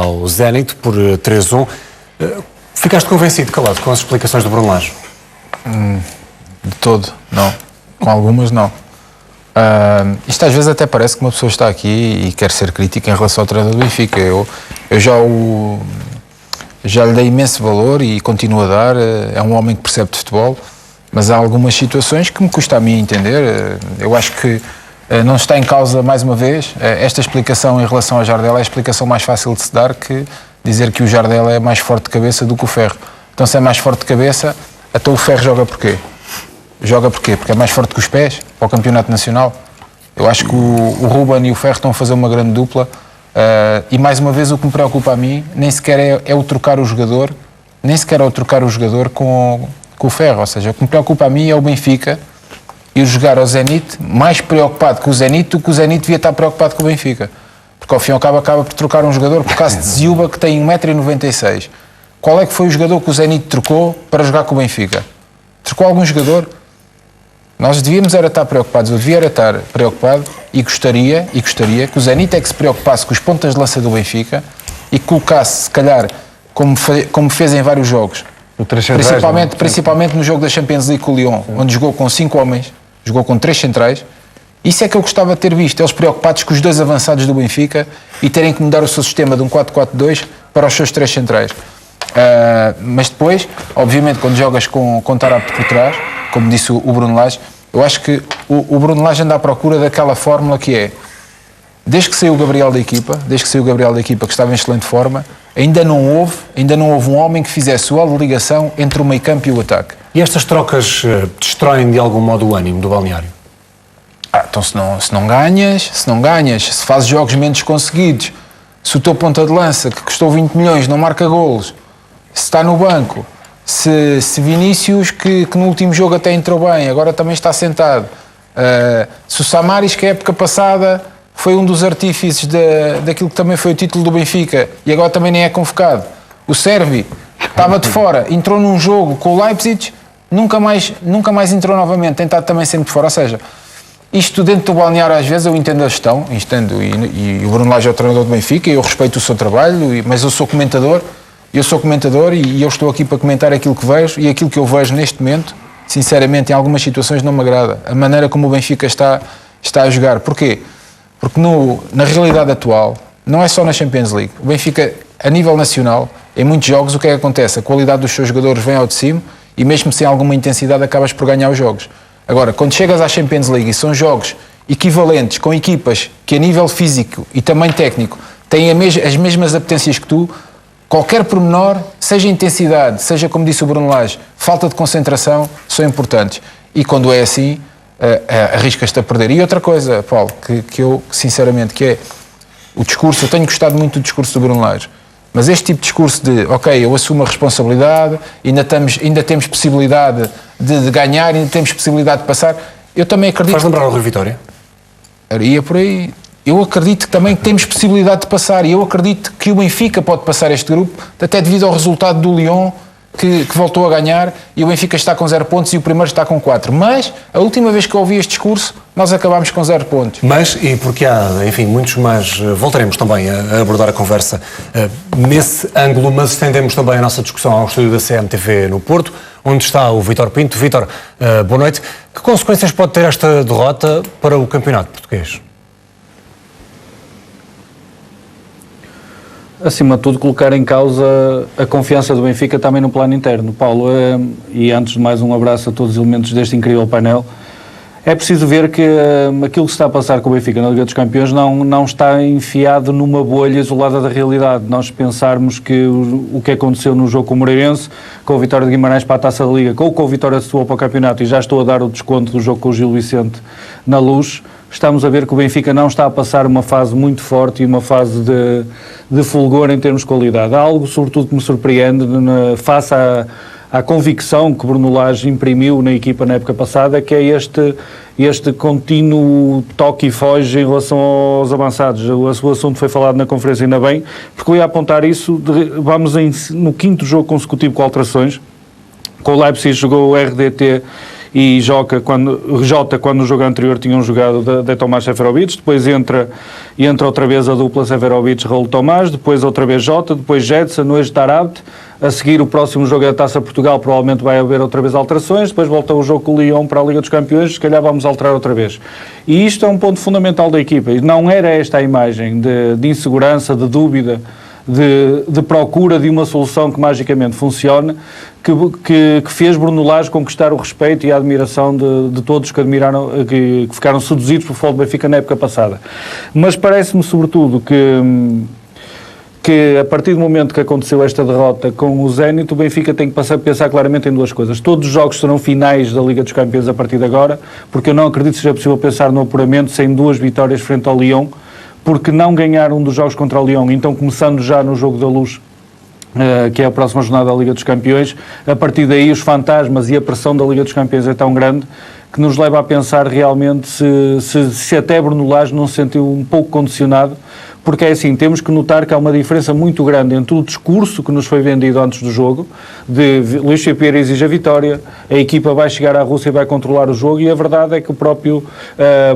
ao Zenit por 3-1. Ficaste convencido, Calado, com as explicações do Bruno Lage? De todo, não. Com algumas, não. Isto às vezes até parece que uma pessoa está aqui e quer ser crítica em relação ao treinador do Benfica. Eu já lhe dei imenso valor e continuo a dar. É um homem que percebe de futebol, mas há algumas situações que me custa a mim entender. Eu acho que não está em causa, mais uma vez, esta explicação em relação ao Jardel é a explicação mais fácil de se dar que dizer que o Jardel é mais forte de cabeça do que o Ferro. Então, se é mais forte de cabeça, então o Ferro joga porquê? Joga porquê? Porque é mais forte que os pés para o campeonato nacional. Eu acho que o Ruben e o Ferro estão a fazer uma grande dupla e mais uma vez o que me preocupa a mim nem sequer é o trocar o jogador, nem sequer é o trocar o jogador com o Ferro. Ou seja, o que me preocupa a mim é o Benfica ir jogar ao Zenit mais preocupado com o Zenit do que o Zenit devia estar preocupado com o Benfica. Porque ao fim e ao cabo acaba por trocar um jogador por causa de Ziuba que tem 1,96 m. Qual é que foi o jogador que o Zenit trocou para jogar com o Benfica? Trocou algum jogador? Nós devíamos era estar preocupados, eu devia era estar preocupado e gostaria que o Zenit é que se preocupasse com os pontas de lança do Benfica e colocasse, se calhar, como fez em vários jogos, principalmente no jogo da Champions League com o Lyon, onde jogou com 5 homens, jogou com 3 centrais. Isso é que eu gostava de ter visto, eles preocupados com os 2 avançados do Benfica e terem que mudar o seu sistema de um 4-4-2 para os seus 3 centrais. Mas depois, obviamente, quando jogas com Tarap por trás, como disse o Bruno Lage, eu acho que o Bruno Lage anda à procura daquela fórmula que é, desde que saiu o Gabriel da equipa, que estava em excelente forma, ainda não houve um homem que fizesse a ligação entre o meio-campo e o ataque. E estas trocas destroem de algum modo o ânimo do balneário? Então se não ganhas, se fazes jogos menos conseguidos, se o teu ponta de lança, que custou 20 milhões, não marca golos, se está no banco, se Vinícius, que no último jogo até entrou bem, agora também está sentado, se o Samaris, que a época passada foi um dos artífices daquilo que também foi o título do Benfica e agora também nem é convocado, o Servi estava de fora, entrou num jogo com o Leipzig, nunca mais entrou novamente, tem estado também sempre de fora. Ou seja, isto dentro do balneário, às vezes eu entendo a gestão, e o Bruno Lage é o treinador do Benfica e eu respeito o seu trabalho, mas eu sou comentador e eu estou aqui para comentar aquilo que vejo, e aquilo que eu vejo neste momento, sinceramente, em algumas situações não me agrada. A maneira como o Benfica está a jogar. Porquê? Porque na realidade atual, não é só na Champions League, o Benfica, a nível nacional, em muitos jogos, o que é que acontece? A qualidade dos seus jogadores vem ao de cima e mesmo sem alguma intensidade acabas por ganhar os jogos. Agora, quando chegas à Champions League e são jogos equivalentes com equipas que a nível físico e também técnico têm as mesmas apetências que tu, qualquer pormenor, seja intensidade, seja, como disse o Bruno Lage, falta de concentração, são importantes. E quando é assim, arriscas-te a perder. E outra coisa, Paulo, que eu, sinceramente, que é o discurso, eu tenho gostado muito do discurso do Bruno Lage, mas este tipo de discurso de, ok, eu assumo a responsabilidade, ainda temos possibilidade de ganhar, ainda temos possibilidade de passar, eu também acredito... Faz lembrar o Rui Vitória? Ia por aí. Eu acredito que também temos possibilidade de passar, e eu acredito que o Benfica pode passar este grupo, até devido ao resultado do Lyon, que voltou a ganhar, e o Benfica está com 0 pontos e o primeiro está com 4. Mas, a última vez que eu ouvi este discurso, nós acabámos com 0 pontos. Mas, e porque há, enfim, muitos mais... Voltaremos também a abordar a conversa nesse ângulo, mas estendemos também a nossa discussão ao estúdio da CMTV no Porto, onde está o Vítor Pinto. Vítor, boa noite. Que consequências pode ter esta derrota para o campeonato português? Acima de tudo, colocar em causa a confiança do Benfica também no plano interno. Paulo, e antes de mais um abraço a todos os elementos deste incrível painel. É preciso ver que aquilo que se está a passar com o Benfica na Liga dos Campeões não está enfiado numa bolha isolada da realidade. Nós pensarmos que o que aconteceu no jogo com o Moreirense, com a vitória de Guimarães para a Taça da Liga, com a vitória de Setúbal para o campeonato, e já estou a dar o desconto do jogo com o Gil Vicente na Luz, estamos a ver que o Benfica não está a passar uma fase muito forte e uma fase de fulgor em termos de qualidade. Há algo, sobretudo, que me surpreende face à convicção que Bruno Lage imprimiu na equipa na época passada, que é este contínuo toque e foge em relação aos avançados. O assunto foi falado na conferência, ainda bem, porque eu ia apontar isso. Vamos no 5º jogo consecutivo com alterações. Com o Leipzig jogou o RDT e Jota, quando no jogo anterior tinham jogado de Tomás Seferovic, depois entra outra vez a dupla Seferovic-Raul Tomás, depois outra vez Jota, depois Jetson, hoje Tarabte. A seguir, o próximo jogo é a Taça Portugal, provavelmente vai haver outra vez alterações, depois volta o jogo com o Lyon para a Liga dos Campeões, se calhar vamos alterar outra vez. E isto é um ponto fundamental da equipa, e não era esta a imagem de insegurança, de dúvida, de procura de uma solução que magicamente funcione, que fez Bruno Lage conquistar o respeito e a admiração de todos que admiraram, que ficaram seduzidos pelo futebol do Benfica na época passada. Mas parece-me sobretudo que a partir do momento que aconteceu esta derrota com o Zenit, o Benfica tem que passar a pensar claramente em duas coisas. Todos os jogos serão finais da Liga dos Campeões a partir de agora, porque eu não acredito que seja possível pensar no apuramento sem 2 vitórias frente ao Lyon, porque não ganhar um dos jogos contra o Lyon, então começando já no Jogo da Luz, que é a próxima jornada da Liga dos Campeões, a partir daí os fantasmas e a pressão da Liga dos Campeões é tão grande que nos leva a pensar realmente se até Bruno Lage não se sentiu um pouco condicionado, porque é assim, temos que notar que há uma diferença muito grande entre o discurso que nos foi vendido antes do jogo, de Luís Filipe exige a vitória, a equipa vai chegar à Rússia e vai controlar o jogo, e a verdade é que o próprio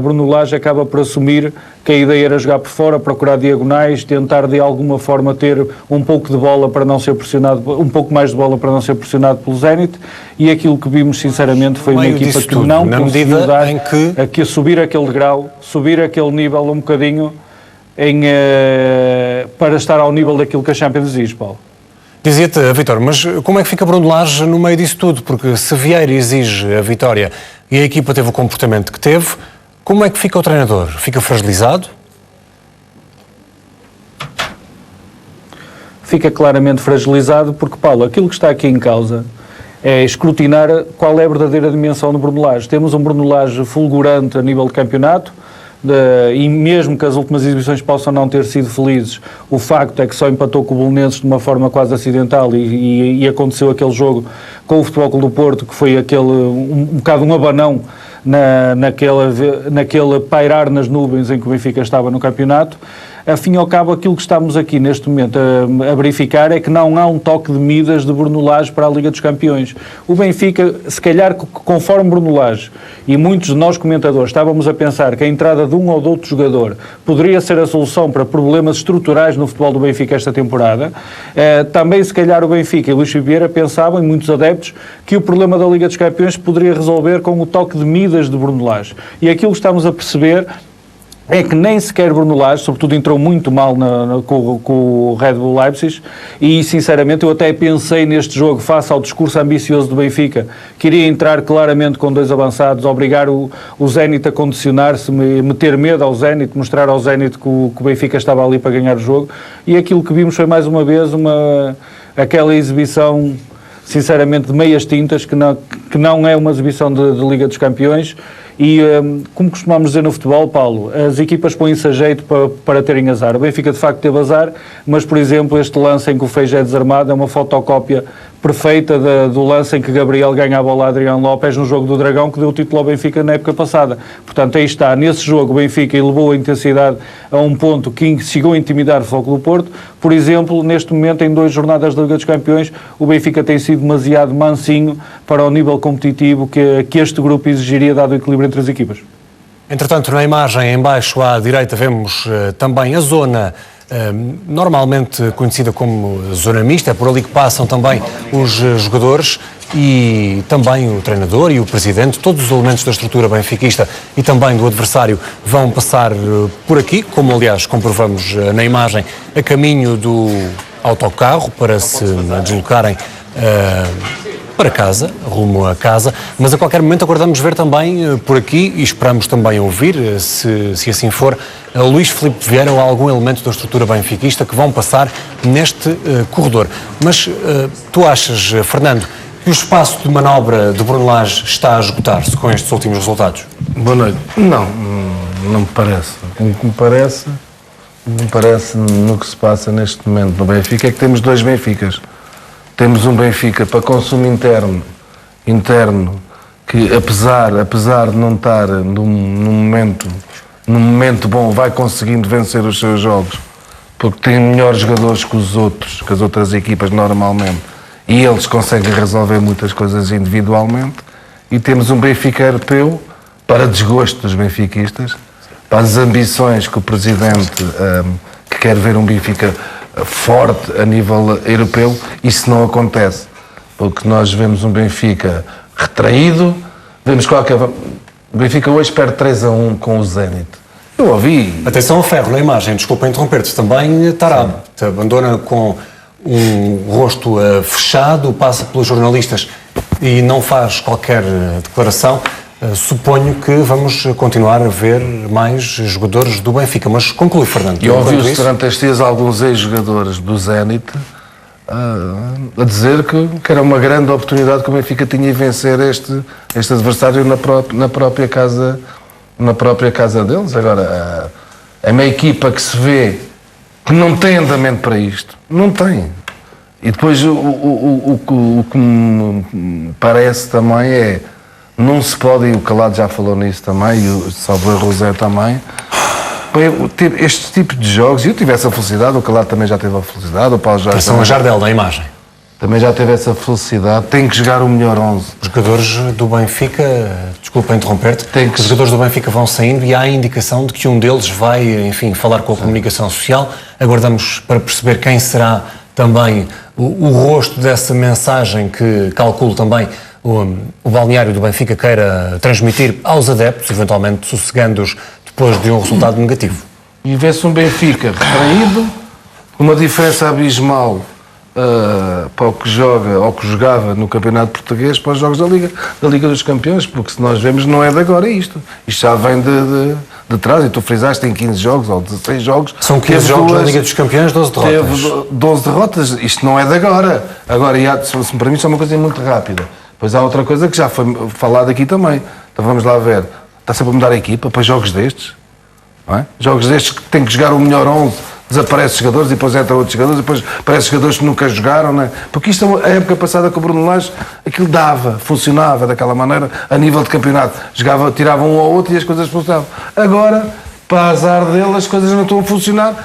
Bruno Lage acaba por assumir que a ideia era jogar por fora, procurar diagonais, tentar de alguma forma ter um pouco de bola para não ser pressionado, um pouco mais de bola para não ser pressionado pelo Zenit, e aquilo que vimos sinceramente foi uma equipa que não conseguiu dar a subir aquele degrau, subir aquele nível um bocadinho para estar ao nível daquilo que a Champions exige, Paulo. Dizia-te, Vítor, mas como é que fica Bruno Lage no meio disso tudo? Porque se Vieira exige a vitória e a equipa teve o comportamento que teve, como é que fica o treinador? Fica fragilizado? Fica claramente fragilizado porque, Paulo, aquilo que está aqui em causa é escrutinar qual é a verdadeira dimensão do Bruno Lage. Temos um Bruno Lage fulgurante a nível de campeonato, e mesmo que as últimas exibições possam não ter sido felizes, o facto é que só empatou com o Belenenses de uma forma quase acidental e aconteceu aquele jogo com o Futebol Clube do Porto, que foi um bocado um abanão naquele pairar nas nuvens em que o Benfica estava no campeonato. Afim e ao cabo, aquilo que estamos aqui neste momento a verificar é que não há um toque de Midas de Bruno Lage para a Liga dos Campeões. O Benfica, se calhar conforme Bruno Lage e muitos de nós comentadores estávamos a pensar que a entrada de um ou de outro jogador poderia ser a solução para problemas estruturais no futebol do Benfica esta temporada, também se calhar o Benfica e Luís Vieira pensavam, e muitos adeptos, que o problema da Liga dos Campeões poderia resolver com o toque de Midas de Bruno Lage. E aquilo que estamos a perceber é que nem sequer Bruno Lage, sobretudo, entrou muito mal com o Red Bull Leipzig, e sinceramente eu até pensei neste jogo, face ao discurso ambicioso do Benfica, que iria entrar claramente com 2 avançados, obrigar o Zenit a condicionar-se, meter medo ao Zenit, mostrar ao Zenit que o Benfica estava ali para ganhar o jogo, e aquilo que vimos foi mais uma vez aquela exibição, sinceramente, de meias tintas, que não é uma exibição de Liga dos Campeões. E, como costumamos dizer no futebol, Paulo, as equipas põem-se a jeito para terem azar. O Benfica, de facto, teve azar, mas, por exemplo, este lance em que o Feijo é desarmado é uma fotocópia perfeita do lance em que Gabriel ganha a bola a Adriano Lopes no jogo do Dragão, que deu o título ao Benfica na época passada. Portanto, aí está. Nesse jogo, o Benfica elevou a intensidade a um ponto que chegou a intimidar o Futebol Clube do Porto. Por exemplo, neste momento, em 2 jornadas da Liga dos Campeões, o Benfica tem sido demasiado mansinho para o nível competitivo que este grupo exigiria, dado o equilíbrio entre as equipas. Entretanto, na imagem em baixo à direita vemos também a zona normalmente conhecida como zona mista, é por ali que passam também os jogadores e também o treinador e o presidente, todos os elementos da estrutura benfiquista e também do adversário vão passar por aqui, como aliás comprovamos na imagem, a caminho do autocarro para se deslocarem para casa, rumo a casa, mas a qualquer momento aguardamos ver também por aqui e esperamos também ouvir, se assim for, a Luís Filipe Vieira ou algum elemento da estrutura benfiquista que vão passar neste corredor. Mas tu achas, Fernando, que o espaço de manobra de Bruno Lage está a esgotar-se com estes últimos resultados? Boa noite. Não me parece. O que me parece no que se passa neste momento no Benfica é que temos 2 Benficas. Temos um Benfica para consumo interno que, apesar de não estar num momento bom, vai conseguindo vencer os seus jogos, porque tem melhores jogadores que as outras equipas normalmente, e eles conseguem resolver muitas coisas individualmente. e temos um Benfica europeu, para desgosto dos benfiquistas, para as ambições que o Presidente que quer ver um Benfica forte a nível europeu, isso não acontece. Porque nós vemos um Benfica retraído, vemos o Benfica hoje perde 3-1 com o Zenit. Eu ouvi. Atenção ao ferro na imagem, desculpa interromper-te, também Tarab te abandona com um rosto fechado, passa pelos jornalistas e não faz qualquer declaração. Suponho que vamos continuar a ver mais jogadores do Benfica, mas conclui, Fernando. E ouviu-se durante estes dias alguns ex-jogadores do Zenit a dizer que era uma grande oportunidade que o Benfica tinha de vencer este adversário na própria casa deles. Agora, é uma equipa que se vê que não tem andamento para isto. Não tem. E depois o que me parece também é, não se pode, e o Calado já falou nisso também, e o Salvador Rosé também, ter este tipo de jogos, e eu tive essa felicidade, o Calado também já teve a felicidade, o Paulo Jorge Atenção a Jardel na imagem. também já teve essa felicidade, tem que jogar o melhor 11. Os jogadores do Benfica, desculpa interromper-te, Tem que- os jogadores do Benfica vão saindo e há a indicação de que um deles vai, enfim, falar com a comunicação social. Aguardamos para perceber quem será também o rosto dessa mensagem que calculo também o balneário do Benfica queira transmitir aos adeptos, eventualmente sossegando-os depois de um resultado negativo. E vê-se um Benfica retraído, com uma diferença abismal para o que joga, ou que jogava no Campeonato Português, para os jogos da Liga dos Campeões, porque se nós vemos não é de agora isto. Isto já vem de trás, e tu frisaste, tem 15 jogos ou 16 jogos. São 15 Teve jogos na duas- Liga dos Campeões, 12 derrotas. Teve 12 derrotas, isto não é de agora. Agora, para mim, isso é uma coisa muito rápida. Depois há outra coisa que já foi falada aqui também. Então vamos lá ver. Está sempre a mudar a equipa para jogos destes. Não é? Jogos destes que tem que jogar o melhor 11, desaparecem jogadores e depois entra outros jogadores e depois aparecem jogadores que nunca jogaram. Não é? Porque isto, a época passada com o Bruno Lage, aquilo funcionava daquela maneira, a nível de campeonato. Tiravam um ao outro e as coisas funcionavam. Agora, para azar dele, as coisas não estão a funcionar.